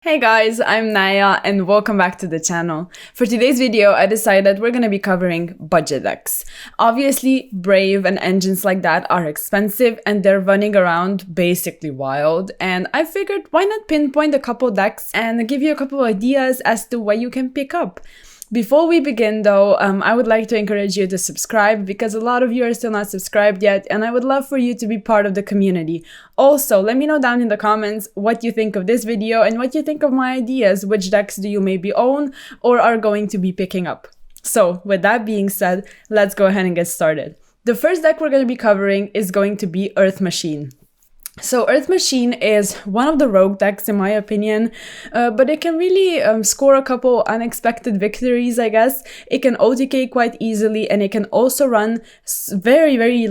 Hey guys, I'm Naya and welcome back to the channel. For today's video, I decided we're going to be covering budget decks. Obviously, Brave and engines like that are expensive and they're running around basically wild. And I figured why not pinpoint a couple decks and give you a couple ideas as to what you can pick up. Before we begin though, I would like to encourage you to subscribe because a lot of you are still not subscribed yet and I would love for you to be part of the community. Also, let me know down in the comments what you think of this video and what you think of my ideas, which decks do you maybe own or are going to be picking up. So with that being said, let's go ahead and get started. The first deck we're going to be covering is going to be Earth Machine. So Earth Machine is one of the rogue decks in my opinion, but it can really score a couple unexpected victories, I guess. It can OTK quite easily and it can also run very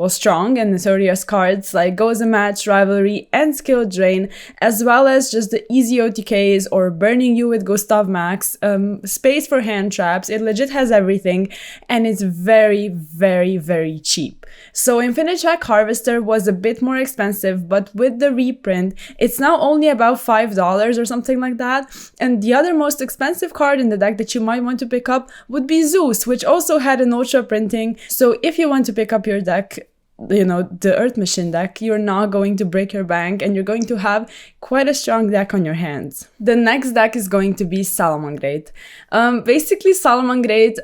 strong and notorious cards like Goes a Match, Rivalry and Skill Drain, as well as just the easy OTKs or burning you with Gustav Max, space for hand traps. It legit has everything and it's very cheap. So Infinite Track Harvester was a bit more expensive, but with the reprint, it's now only about $5 or something like that. And the other most expensive card in the deck that you might want to pick up would be Zeus, which also had an ultra printing. So if you want to pick up your deck, the Earth Machine deck, you're not going to break your bank and you're going to have quite a strong deck on your hands. The next deck is going to be Salamangreat. Basically, Salamangreat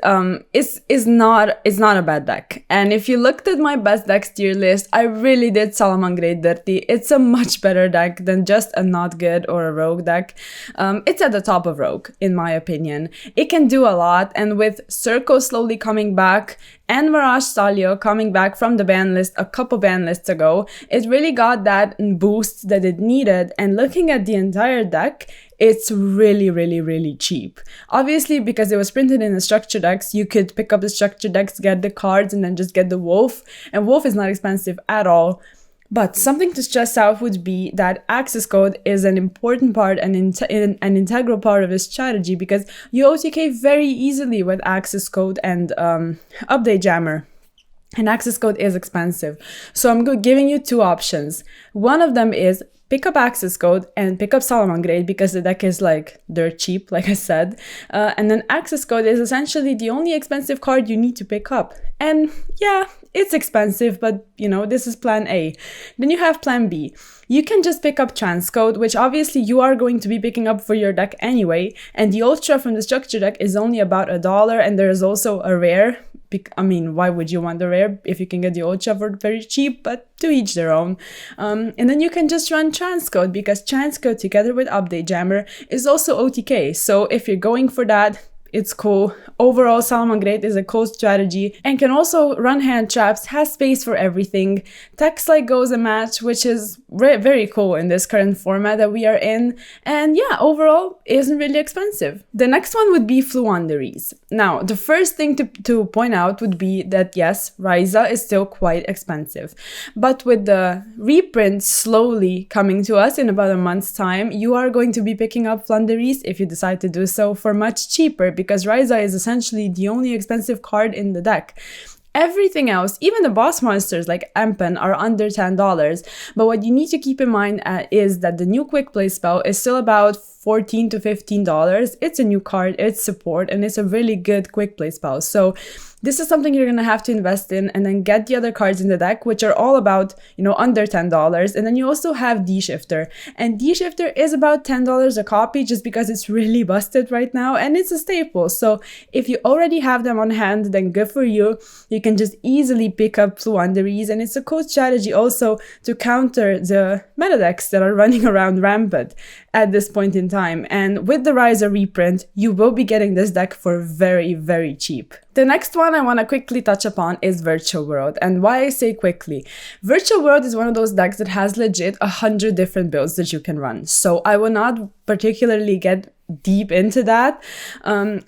is not a bad deck. And if you looked at my best decks tier list, I really did Salamangreat dirty. It's a much better deck than just a not good or a rogue deck. It's at the top of rogue, in my opinion. It can do a lot, and with Circo slowly coming back and Mirage Stalio coming back from the ban list a couple ban lists ago, it really got that boost that it needed. And looking at the entire deck, it's really cheap. Obviously, because it was printed in the structure decks, you could pick up the structure decks, get the cards, and then just get the Wolf. And Wolf is not expensive at all. But something to stress out would be that access code is an important part and an integral part of this strategy, because you OTK very easily with access code and update jammer. And access code is expensive. So I'm giving you two options. One of them is pick up access code and pick up Salamangreat because the deck is like dirt cheap, like I said. And then access code is essentially the only expensive card you need to pick up. And yeah, it's expensive, but this is plan A. Then you have plan B. You can just pick up transcode, which obviously you are going to be picking up for your deck anyway. And the ultra from the structure deck is only about $1, and there is also a rare. I mean, why would you want the rare if you can get the ultra for very cheap? But to each their own. And then you can just run transcode, because transcode together with update jammer is also OTK. So if you're going for that, it's cool. Overall, Salamangreat is a cool strategy and can also run hand traps, has space for everything. Text like Goes a Match, which is very cool in this current format that we are in. And yeah, overall, isn't really expensive. The next one would be Floowandereeze. Now, the first thing to point out would be that yes, Ryza is still quite expensive. But with the reprint slowly coming to us in about a month's time, you are going to be picking up Floowandereeze if you decide to do so for much cheaper, because Ryza is essentially the only expensive card in the deck. Everything else, even the boss monsters like Empen, are under $10. But what you need to keep in mind is that the new quick play spell is still about $14 to $15. It's a new card, it's support, and it's a really good quick play spell. So this is something you're going to have to invest in, and then get the other cards in the deck, which are all about, under $10. And then you also have D-Shifter. And D-Shifter is about $10 a copy just because it's really busted right now, and it's a staple. So if you already have them on hand, then good for you. You can just easily pick up Floowandereeze, and it's a cool strategy also to counter the meta decks that are running around rampant at this point in time. And with the Ryza reprint, you will be getting this deck for very cheap. The next one I want to quickly touch upon is Virtual World. And why I say quickly, Virtual World is one of those decks that has legit 100 different builds that you can run. So I will not particularly get deep into that.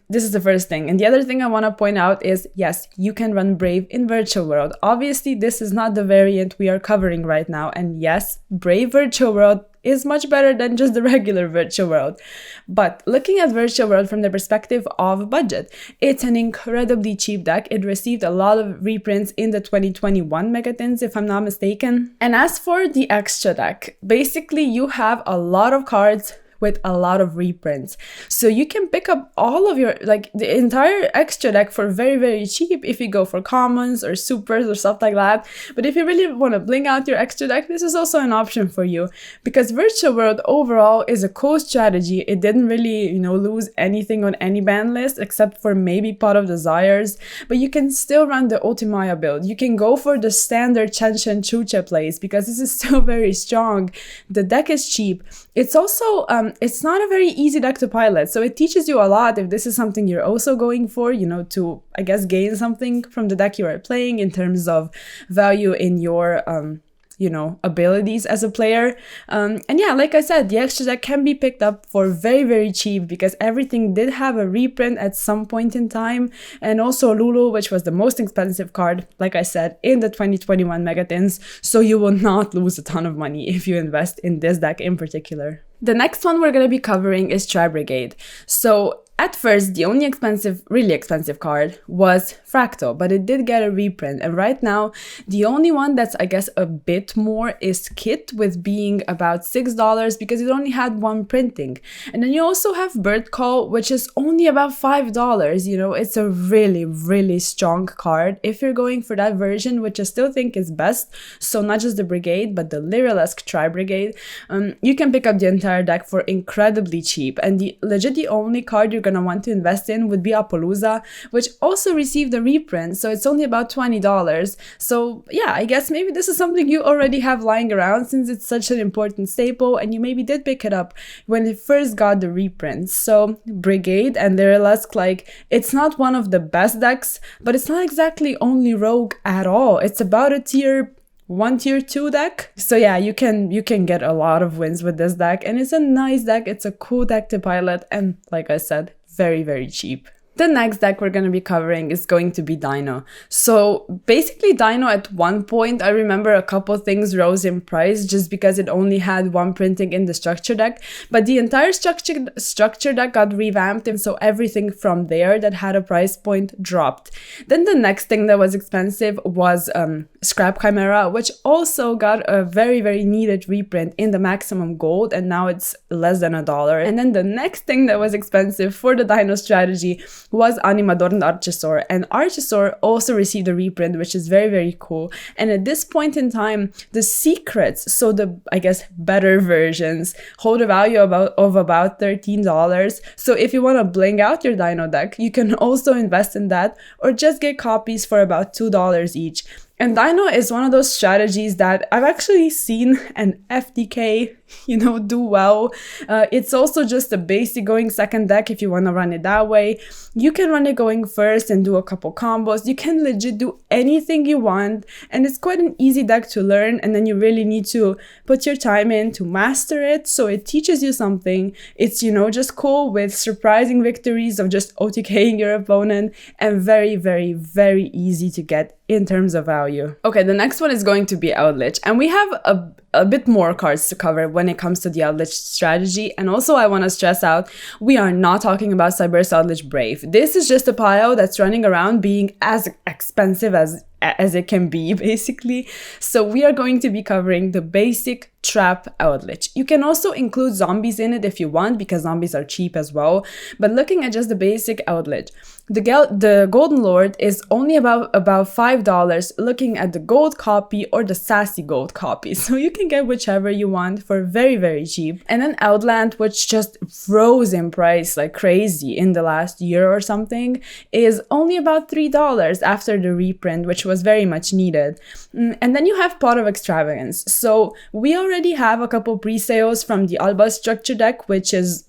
This is the first thing. And the other thing I want to point out is, yes, you can run Brave in Virtual World. Obviously, this is not the variant we are covering right now. And yes, Brave Virtual World is much better than just the regular Virtual World. But looking at Virtual World from the perspective of budget, it's an incredibly cheap deck. It received a lot of reprints in the 2021 Megatins, if I'm not mistaken. And as for the extra deck, basically you have a lot of cards with a lot of reprints. So you can pick up all of your, like the entire extra deck for very, very cheap if you go for commons or supers or stuff like that. But if you really want to bling out your extra deck, this is also an option for you, because Virtual World overall is a cool strategy. It didn't really, lose anything on any ban list except for maybe Pot of Desires, but you can still run the Ultimaya build. You can go for the standard Chen Shen Chuche plays because this is still very strong. The deck is cheap. It's also, it's not a very easy deck to pilot, so it teaches you a lot if this is something you're also going for, to, I guess, gain something from the deck you are playing in terms of value in your, abilities as a player. And yeah, like I said, the extra deck can be picked up for very, very cheap because everything did have a reprint at some point in time. And also Lulu, which was the most expensive card, like I said, in the 2021 Megatins. So you will not lose a ton of money if you invest in this deck in particular. The next one we're going to be covering is Tri Brigade. So at first, the only really expensive card was Fractal, but it did get a reprint. And right now, the only one that's, I guess, a bit more is Kit, with being about $6 because it only had one printing. And then you also have Bird Call, which is only about $5. It's a really, really strong card if you're going for that version, which I still think is best. So not just the Brigade, but the Lyrelesque Tri Brigade. You can pick up the entire deck for incredibly cheap. And the only card you're going to want to invest in would be Apollousa, which also received a reprint, so it's only about $20. So yeah, I guess maybe this is something you already have lying around since it's such an important staple and you maybe did pick it up when it first got the reprint. So Brigade and Lyrelesque, it's not one of the best decks, but it's not exactly only rogue at all. It's about a tier 2 deck. So yeah, you can get a lot of wins with this deck, and it's a nice deck. It's a cool deck to pilot, and like I said, very, very cheap. The next deck we're going to be covering is going to be Dino. So basically Dino, at one point, I remember a couple things rose in price just because it only had one printing in the structure deck, but the entire structure deck got revamped, and so everything from there that had a price point dropped. Then the next thing that was expensive was Scrap Chimera, which also got a very, very needed reprint in the maximum gold, and now it's less than $1. And then the next thing that was expensive for the Dino strategy was Animadorn Archosaur, and Archosaur also received a reprint, which is very, very cool. And at this point in time, the secrets, so the, I guess, better versions, hold a value of about $13. So if you want to bling out your Dino deck, you can also invest in that, or just get copies for about $2 each. And Dino is one of those strategies that I've actually seen an FTK, do well. It's also just a basic going second deck if you want to run it that way. You can run it going first and do a couple combos. You can legit do anything you want, and it's quite an easy deck to learn, and then you really need to put your time in to master it, so it teaches you something. It's, just cool with surprising victories of just OTKing your opponent, and very, very, very easy to get in terms of value. Okay, the next one is going to be Eldritch, and we have a bit more cards to cover when it comes to the Eldritch strategy. And also I want to stress out, we are not talking about Cyberse Eldritch Brave. This is just a pile that's running around being as expensive as it can be, basically. So we are going to be covering the basic trap Eldritch. You can also include zombies in it if you want, because zombies are cheap as well. But looking at just the basic Eldritch, the Golden Lord is only about $5, looking at the gold copy or the sassy gold copy. So you can get whichever you want for very, very cheap. And then Outland, which just rose in price like crazy in the last year or something, is only about $3 after the reprint, which was very much needed. And then you have Pot of Extravagance. So we already have a couple pre-sales from the Alba structure deck, which is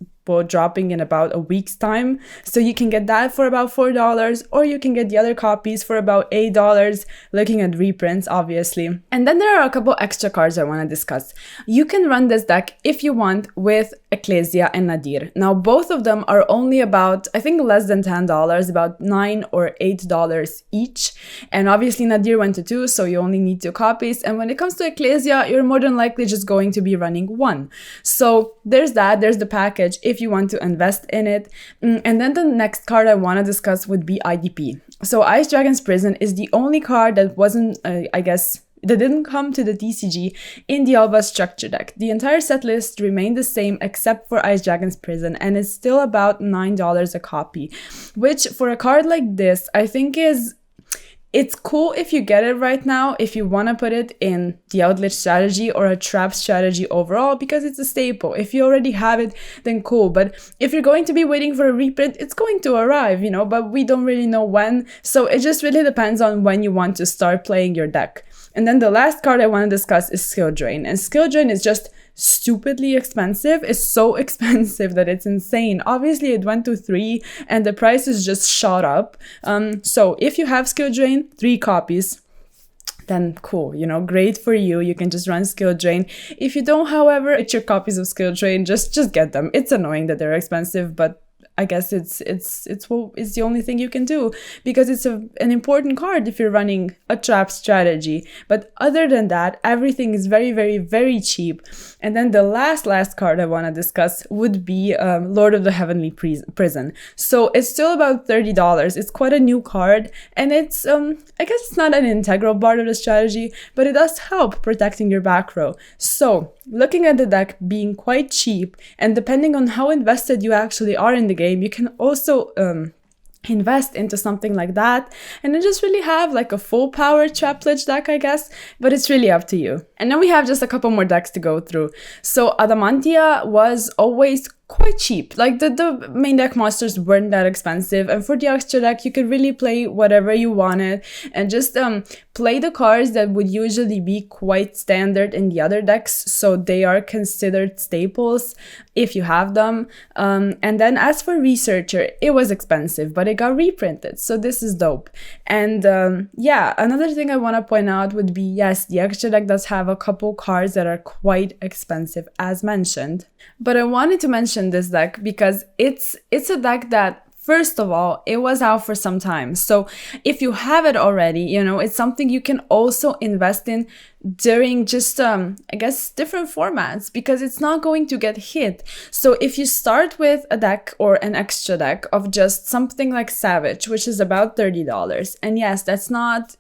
dropping in about a week's time. So you can get that for about $4, or you can get the other copies for about $8, looking at reprints, obviously. And then there are a couple extra cards I want to discuss. You can run this deck if you want with Ecclesia and Nadir. Now, both of them are only about, I think, less than $10, about $9 or $8 each. And obviously Nadir went to 2, so you only need 2 copies. And when it comes to Ecclesia, you're more than likely just going to be running 1. So there's that, there's the package if you want to invest in it. And then the next card I want to discuss would be IDP. So Ice Dragon's Prison is the only card that wasn't, I guess, to the TCG in the Alba structure deck. The entire set list remained the same except for Ice Dragon's Prison, and it's still about $9 a copy, which for a card like this, I think it's cool if you get it right now, if you want to put it in the Outlet strategy or a trap strategy overall, because it's a staple. If you already have it, then cool. But if you're going to be waiting for a reprint, it's going to arrive, but we don't really know when. So it just really depends on when you want to start playing your deck. And then the last card I want to discuss is Skill Drain. And Skill Drain is just stupidly expensive. It's so expensive that it's insane. Obviously it went to 3 and the prices just shot up. So if you have Skill Drain, 3 copies, then cool, great for you. You can just run Skill Drain. If you don't, however, get your copies of Skill Drain, just get them. It's annoying that they're expensive, but I guess it's the only thing you can do, because it's an important card if you're running a trap strategy. But other than that, everything is very, very, very cheap. And then the last card I want to discuss would be Lord of the Heavenly Prison. So it's still about $30. It's quite a new card, and it's I guess it's not an integral part of the strategy, but it does help protecting your back row. So looking at the deck being quite cheap, and depending on how invested you actually are in the game, you can also invest into something like that and then just really have like a full power Trap Lich deck, I guess, but it's really up to you. And then we have just a couple more decks to go through. So Adamantia was always quite cheap. Like the main deck monsters weren't that expensive, and for the extra deck you could really play whatever you wanted and just play the cards that would usually be quite standard in the other decks, so they are considered staples if you have them. And then as for Researcher, it was expensive, but it got reprinted, so this is dope. And yeah, another thing I want to point out would be, yes, the extra deck does have a couple cards that are quite expensive as mentioned, but I wanted to mention this deck because it's a deck that, first of all, it was out for some time. So if you have it already, it's something you can also invest in during just, I guess, different formats, because it's not going to get hit. So if you start with a deck or an extra deck of just something like Savage, which is about $30, and yes, that's not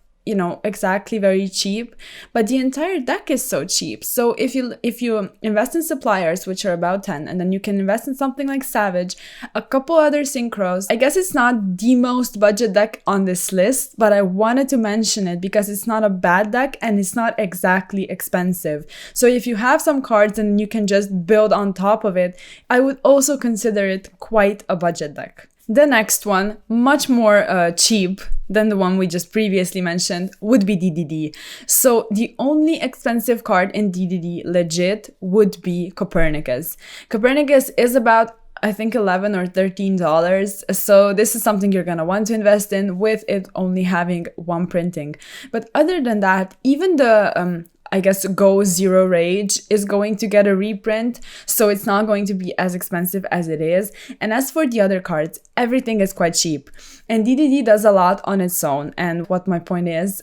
exactly very cheap, but the entire deck is so cheap. So if you invest in Suppliers, which are about 10, and then you can invest in something like Savage, a couple other synchros. I guess it's not the most budget deck on this list, but I wanted to mention it because it's not a bad deck and it's not exactly expensive. So if you have some cards and you can just build on top of it, I would also consider it quite a budget deck. The next one, much more cheap than the one we just previously mentioned, would be DDD. So the only expensive card in DDD legit would be Copernicus. Copernicus is about, I think, $11 or $13. So this is something you're gonna want to invest in, with it only having one printing. But other than that, even the I guess Go Zero Rage is going to get a reprint, so it's not going to be as expensive as it is. And as for the other cards, everything is quite cheap. And DDD does a lot on its own. And what my point is,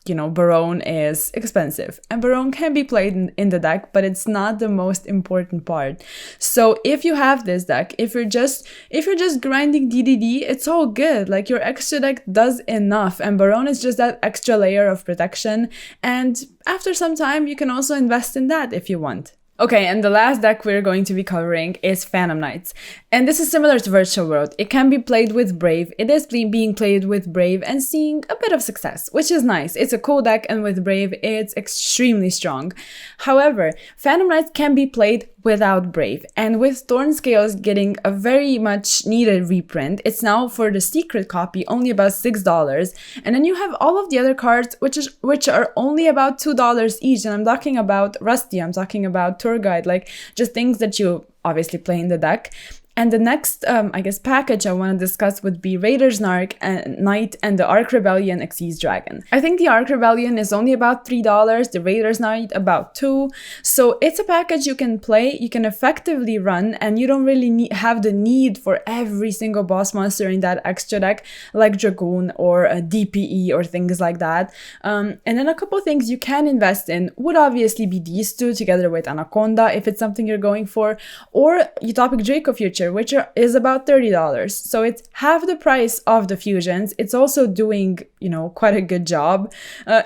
Baronne is expensive, and Baronne can be played in the deck, but it's not the most important part. So if you have this deck, if you're just grinding DDD, it's all good. Like, your extra deck does enough, and Baronne is just that extra layer of protection. And after some time, you can also invest in that if you want. Okay, and the last deck we're going to be covering is Phantom Knights. And this is similar to Virtual World. It can be played with Brave. It is being played with Brave and seeing a bit of success, which is nice. It's a cool deck, and with Brave, it's extremely strong. However, Phantom Knights can be played without Brave. And with Thorn Scales getting a very much needed reprint, it's now for the secret copy only about $6. And then you have all of the other cards which are only about $2 each. And I'm talking about Rusty, I'm talking about Tour Guide, like just things that you obviously play in the deck. And the next, I guess, package I want to discuss would be Raiders Knight and the Ark Rebellion Xyz Dragon. I think the Ark Rebellion is only about $3, the Raiders Knight about $2. So it's a package you can play, you can effectively run, and you don't really have the need for every single boss monster in that extra deck, like Dragoon or a DPE or things like that. And then a couple things you can invest in would obviously be these two, together with Anaconda, if it's something you're going for, or Utopic Draco Future, Witcher. Witcher is about $30, so it's half the price of the fusions. It's also doing, you know, quite a good job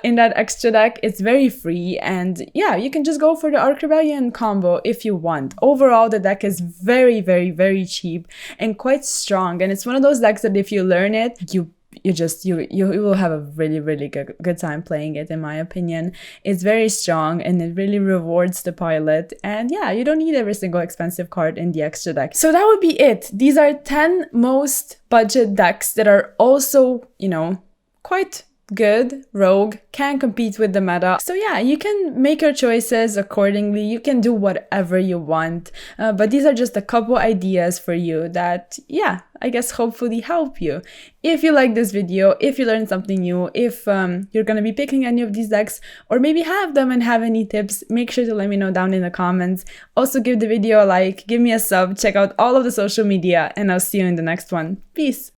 in that extra deck. It's very free, and yeah, you can just go for the Arc Rebellion combo if you want. Overall, the deck is very, very, very cheap and quite strong, and it's one of those decks that if you learn it, you will have a really, really good time playing it, in my opinion. It's very strong and it really rewards the pilot, and yeah, you don't need every single expensive card in the extra deck. So that would be it. These are 10 most budget decks that are also, you know, quite good. Rogue can compete with the meta. So yeah, you can make your choices accordingly. You can do whatever you want. But these are just a couple ideas for you that, yeah, I guess hopefully help you. If you like this video, if you learned something new, if you're going to be picking any of these decks, or maybe have them and have any tips, make sure to let me know down in the comments. Also give the video a like, give me a sub, check out all of the social media, and I'll see you in the next one. Peace!